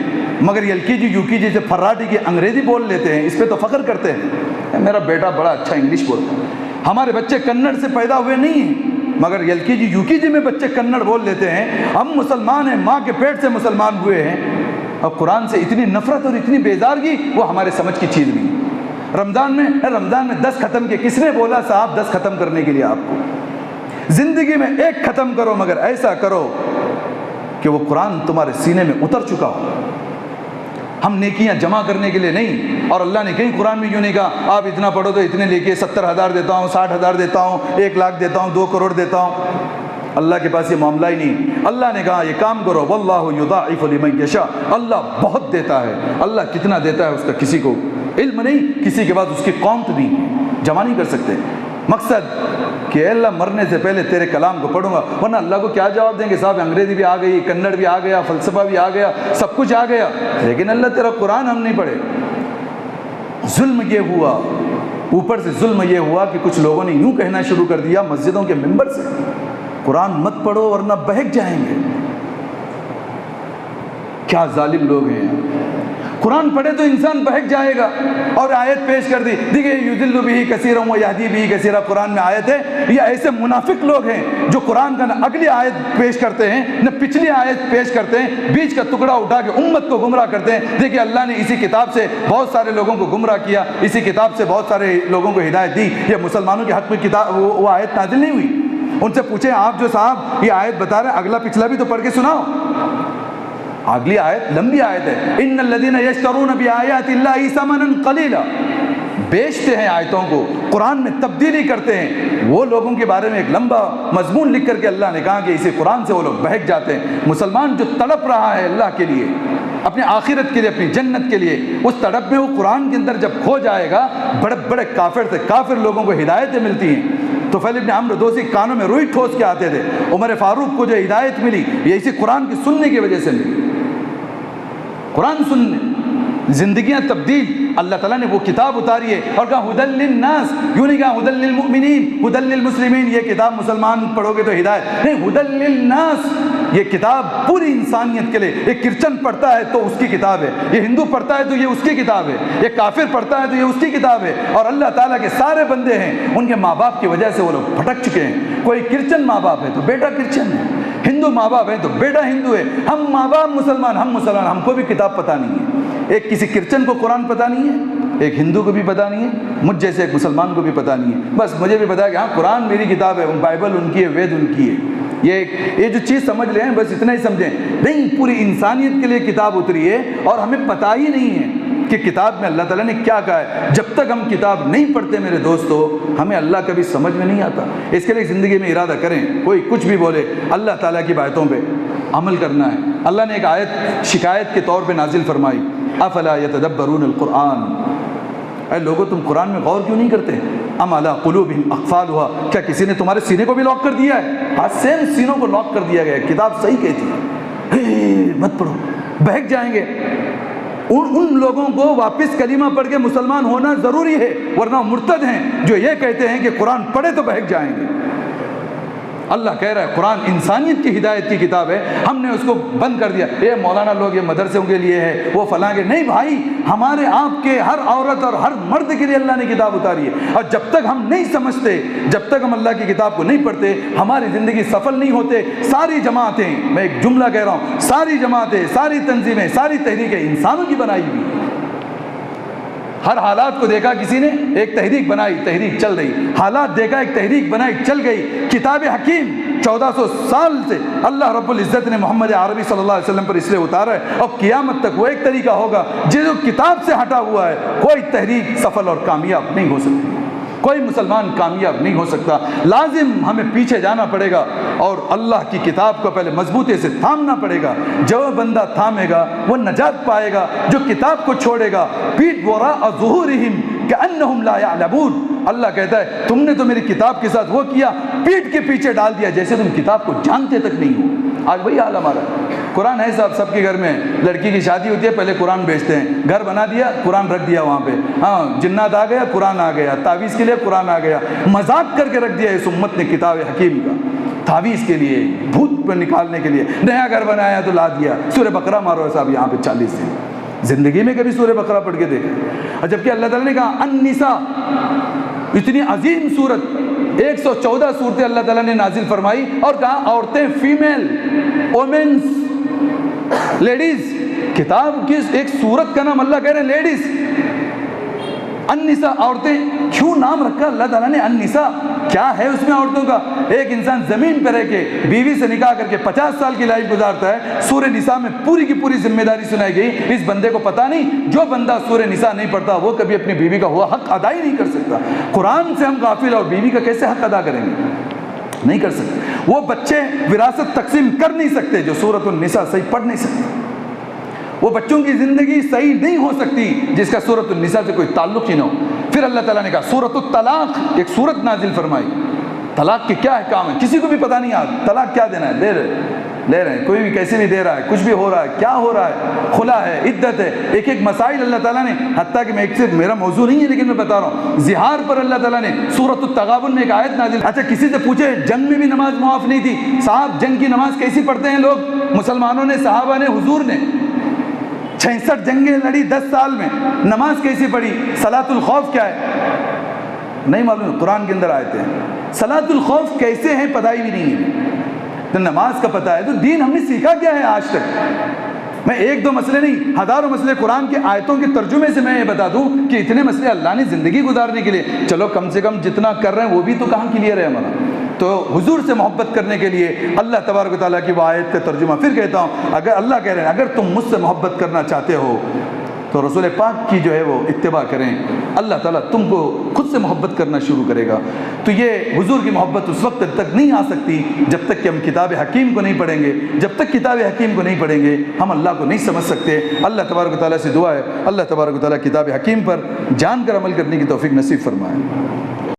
مگر LKG UKG سے فراٹی کی انگریزی بول لیتے ہیں. اس پہ تو فخر کرتے ہیں، میرا بیٹا بڑا اچھا انگلش بولتا ہے. ہمارے بچے کنڑ سے پیدا ہوئے نہیں ہیں، مگر LKG UKG میں بچے کنڑ بول لیتے ہیں. ہم مسلمان ہیں، ماں کے پیٹ سے مسلمان ہوئے ہیں، اور قرآن سے اتنی نفرت اور اتنی بیزارگی وہ ہمارے سمجھ کی چیز نہیں. رمضان میں 10 ختم کے کس نے بولا صاحب 10 ختم کرنے کے لیے؟ آپ کو زندگی میں 1 ختم کرو، مگر ایسا کرو کہ وہ قرآن تمہارے سینے میں اتر چکا ہو. ہم نیکیاں جمع کرنے کے لیے نہیں. اور اللہ نے کہیں قرآن میں یوں نہیں کہا آپ اتنا پڑھو تو اتنے لے کے 70,000 دیتا ہوں، 60,000 دیتا ہوں، 1 لاکھ دیتا ہوں، 2 کروڑ دیتا ہوں. اللہ کے پاس یہ معاملہ ہی نہیں. اللہ نے کہا یہ کام کرو, واللہ یضاعف لمن یشاء, اللہ بہت دیتا ہے. اللہ کتنا دیتا ہے اس کا کسی کو علم نہیں, کسی کے بعد اس کی قومت نہیں ہے, جمع نہیں کر سکتے. مقصد کہ اللہ مرنے سے پہلے تیرے کلام کو پڑھوں گا, ورنہ اللہ کو کیا جواب دیں گے؟ صاحب انگریزی بھی آ گئی, کنڑ بھی آ گیا, فلسفہ بھی آ گیا, سب کچھ آ گیا, لیکن اللہ تیرا قرآن ہم نہیں پڑھے. ظلم یہ ہوا, اوپر سے ظلم یہ ہوا کہ کچھ لوگوں نے یوں کہنا شروع کر دیا مسجدوں کے ممبر سے, قرآن مت پڑھو ورنہ بہک جائیں گے. کیا ظالم لوگ ہیں. قرآن پڑھے تو انسان بہک جائے گا. اور آیت پیش کر دی, دیکھیے یضل بہ کثیرا ویہدی بہ کثیرا, قرآن میں آیت ہے. یہ ایسے منافق لوگ ہیں جو قرآن کا نہ اگلی آیت پیش کرتے ہیں نہ پچھلی آیت پیش کرتے ہیں, بیچ کا ٹکڑا اٹھا کے امت کو گمراہ کرتے ہیں. دیکھیے اللہ نے اسی کتاب سے بہت سارے لوگوں کو گمراہ کیا, اسی کتاب سے بہت سارے لوگوں کو ہدایت دی. یہ مسلمانوں کے حق میں کتاب وہ آیت نازل نہیں ہوئی. ان سے پوچھیں آپ جو صاحب یہ آیت بتا رہے ہیں, اگلا پچھلا بھی تو پڑھ کے سناؤ. اگلی آیت لمبی آیت ہے, ان الذین یشترون بآیات اللہ ثمنا قلیلا, بیچتے ہیں آیتوں کو, قرآن میں تبدیلی کرتے ہیں. وہ لوگوں کے بارے میں ایک لمبا مضمون لکھ کر کے اللہ نے کہا کہ اسی قرآن سے وہ لوگ بہک جاتے ہیں. مسلمان جو تڑپ رہا ہے اللہ کے لیے, اپنے آخرت کے لیے, اپنی جنت کے لیے, اس تڑپ میں وہ قرآن کے اندر جب کھو جائے گا, بڑے بڑے کافر سے کافر لوگوں کو ہدایتیں ملتی ہیں. تو طفیل ابن عمرو دوسی کانوں میں روئی ٹھوس کے آتے تھے. عمر فاروق کو جو ہدایت ملی یہ اسی قرآن کی سننے کی وجہ سے ملی. قرآن سننے, زندگیاں تبدیل. اللہ تعالیٰ نے وہ کتاب اتاری ہے اور کہا ہدی للناس, یوں نہیں کہا ہدی للمؤمنین, ہدی للمسلمین, یہ کتاب مسلمان پڑھو گے تو ہدایت نہیں, ہدی للناس. یہ کتاب پوری انسانیت کے لیے. ایک کرسچن پڑھتا ہے تو اس کی کتاب ہے, یہ ہندو پڑھتا ہے تو یہ اس کی کتاب ہے, یہ کافر پڑھتا ہے تو یہ اس کی کتاب ہے. اور اللہ تعالیٰ کے سارے بندے ہیں, ان کے ماں باپ کی وجہ سے وہ لوگ بھٹک چکے ہیں. کوئی کرسچن ماں باپ ہے تو بیٹا کرسچن ہے, ہندو ماں باپ ہے تو بیٹا ہندو ہے. ہم ماں باپ مسلمان, ہم مسلمان, ہم کو بھی کتاب پتہ نہیں ہے. ایک کسی کرسچن کو قرآن پتہ نہیں ہے, ایک ہندو کو بھی پتہ نہیں ہے, مجھ جیسے ایک مسلمان کو بھی پتہ نہیں ہے. بس مجھے بھی پتہ ہے کہ ہاں قرآن میری کتاب ہے, بائبل ان کی ہے, وید ان کی ہے. یہ جو چیز سمجھ لیں, بس اتنا ہی سمجھیں. نہیں, پوری انسانیت کے لیے کتاب اتری ہے اور ہمیں پتہ ہی نہیں ہے کہ کتاب میں اللہ تعالیٰ نے کیا کہا ہے. جب تک ہم کتاب نہیں پڑھتے میرے دوستو, ہمیں اللہ کبھی سمجھ میں نہیں آتا. اس کے لیے زندگی میں ارادہ کریں, کوئی کچھ بھی بولے, اللہ تعالیٰ کی باتوں پہ عمل کرنا ہے. اللہ نے ایک آیت شکایت کے طور پہ نازل فرمائی, افلا یتدبرون القرآن, اے لوگو تم قرآن میں غور کیوں نہیں کرتے؟ ام علی قلوبہم اقفالھا, کیا کسی نے تمہارے سینے کو بھی لاک کر دیا ہے؟ ہاں, سیم سینوں کو لاک کر دیا گیا. کتاب صحیح کہتی ہے, مت پڑھو, بہک جائیں گے. ان لوگوں کو واپس کلمہ پڑھ کے مسلمان ہونا ضروری ہے, ورنہ مرتد ہیں جو یہ کہتے ہیں کہ قرآن پڑھے تو بہک جائیں گے. اللہ کہہ رہا ہے قرآن انسانیت کی ہدایت کی کتاب ہے, ہم نے اس کو بند کر دیا. یہ مولانا لوگ یہ مدرسوں کے لیے ہے, وہ فلاں کے. نہیں بھائی, ہمارے آپ کے ہر عورت اور ہر مرد کے لیے اللہ نے کتاب اتاری ہے. اور جب تک ہم نہیں سمجھتے, جب تک ہم اللہ کی کتاب کو نہیں پڑھتے, ہماری زندگی سفل نہیں ہوتے. ساری جماعتیں, میں ایک جملہ کہہ رہا ہوں, ساری جماعتیں, ساری تنظیمیں, ساری تحریکیں انسانوں کی بنائی ہوئی. ہر حالات کو دیکھا کسی نے, ایک تحریک بنائی, تحریک چل رہی. حالات دیکھا, ایک تحریک بنائی, چل گئی. کتاب حکیم 1400 سال سے اللہ رب العزت نے محمد عربی صلی اللہ علیہ وسلم پر اس لیے اتارا ہے, اور قیامت تک وہ ایک طریقہ ہوگا جو کتاب سے ہٹا ہوا ہے. کوئی تحریک سفل اور کامیاب نہیں ہو سکتی, کوئی مسلمان کامیاب نہیں ہو سکتا. لازم ہمیں پیچھے جانا پڑے گا اور اللہ کی کتاب کو پہلے مضبوطی سے تھامنا پڑے گا. جو بندہ تھامے گا وہ نجات پائے گا, جو کتاب کو چھوڑے گا پیٹھ وراء ظہورہم کأنہم لا یعلمون. اللہ کہتا ہے تم نے تو میری کتاب کے ساتھ وہ کیا, پیٹھ کے پیچھے ڈال دیا جیسے تم کتاب کو جانتے تک نہیں ہو. آج وہی حال ہمارا. قرآن ہے صاحب سب کے گھر میں, لڑکی کی شادی ہوتی ہے پہلے قرآن بیچتے ہیں, گھر بنا دیا قرآن رکھ دیا وہاں پہ. ہاں, جنات آ گیا قرآن آ گیا, تعویذ کے لیے قرآن آ گیا. مذاق کر کے رکھ دیا اس امت نے کتاب حکیم کا, تعویذ کے لیے, بھوت پر نکالنے کے لیے. نیا گھر بنایا تو لا دیا سورہ بقرہ مارو صاحب یہاں پہ 40 دن. زندگی میں کبھی سورہ بقرہ پڑھ کے دیکھیں. اور جبکہ اللہ تعالیٰ نے کہا النساء, اتنی عظیم صورت, 114 صورتیں اللہ تعالیٰ نے نازل فرمائی, اور کہا عورتیں, فیمیل, وومنس, لیڈیز. کتاب کی ایک صورت کا نام اللہ کہہ رہے ہیں لیڈیز. النساء, عورتیں. کیوں نام رکھا اللہ تعالیٰ نے النساء؟ کیا ہے اس میں عورتوں کا؟ ایک انسان زمین پہ رہ کے بیوی سے نکاح کر کے 50 سال کی لائف گزارتا ہے, سورہ نساء میں پوری کی پوری ذمہ داری سنائی گئی. اس بندے کو پتہ نہیں, جو بندہ سورہ نساء نہیں پڑھتا وہ کبھی اپنی بیوی کا ہوا حق ادا ہی نہیں کر سکتا. قرآن سے ہم غافل اور بیوی کا کیسے حق ادا کریں گے؟ نہیں کر سکتے۔ وہ بچے وراثت تقسیم کر نہیں سکتے جو سورۃ النساء صحیح پڑھ نہیں سکتے۔ وہ بچوں کی زندگی صحیح نہیں ہو سکتی جس کا سورۃ النساء سے کوئی تعلق ہی نہ ہو۔ پھر اللہ تعالیٰ نے کہا سورۃ الطلاق، ایک سورت نازل فرمائی، طلاق کے کیا احکام ہیں، کسی کو بھی پتہ نہیں آتا طلاق کیا دینا ہے، لے رہے ہیں، کوئی بھی کیسے بھی دے رہا ہے، کچھ بھی ہو رہا ہے، کیا ہو رہا ہے، خلا ہے، عدت ہے، ایک ایک مسائل اللہ تعالیٰ نے، حتیٰ کہ میں ایک سے میرا موضوع نہیں ہے لیکن میں بتا رہا ہوں، زہار پر اللہ تعالیٰ نے سورۃ التغابن میں ایک آیت نازل۔ اچھا کسی سے پوچھے جنگ میں بھی نماز معاف نہیں تھی، صاحب جنگ کی نماز کیسی پڑھتے ہیں لوگ، مسلمانوں نے، صحابہ نے، حضور نے 66 جنگیں لڑی 10 سال میں، نماز کیسی پڑھی، صلاۃ الخوف کیا ہے نہیں معلوم، قرآن کے اندر آیتیں ہیں، صلاۃ الخوف کیسے ہیں پتہ ہی بھی نہیں ہے، تو نماز کا پتہ ہے تو دین ہم نے سیکھا کیا ہے آج تک؟ میں ایک دو مسئلے نہیں، ہزاروں مسئلے قرآن کے آیتوں کے ترجمے سے میں یہ بتا دوں کہ اتنے مسئلے اللہ نے زندگی گزارنے کے لیے، چلو کم سے کم جتنا کر رہے ہیں وہ بھی تو کہاں کلیئر ہے ہمارا۔ تو حضور سے محبت کرنے کے لیے اللہ تبارک و تعالیٰ کی وہ آیت کا ترجمہ پھر کہتا ہوں، اگر اللہ کہہ رہے ہیں اگر تم مجھ سے محبت کرنا چاہتے ہو تو رسول پاک کی جو ہے وہ اتباع کریں، اللہ تعالیٰ تم کو خود سے محبت کرنا شروع کرے گا۔ تو یہ حضور کی محبت اس وقت تک نہیں آ سکتی جب تک کہ ہم کتاب حکیم کو نہیں پڑھیں گے، جب تک کتاب حکیم کو نہیں پڑھیں گے ہم اللہ کو نہیں سمجھ سکتے۔ اللہ تبارک و تعالیٰ سے دعا ہے اللہ تبارک و تعالیٰ کتاب حکیم پر جان کر عمل کرنے کی توفیق نصیب فرمائے۔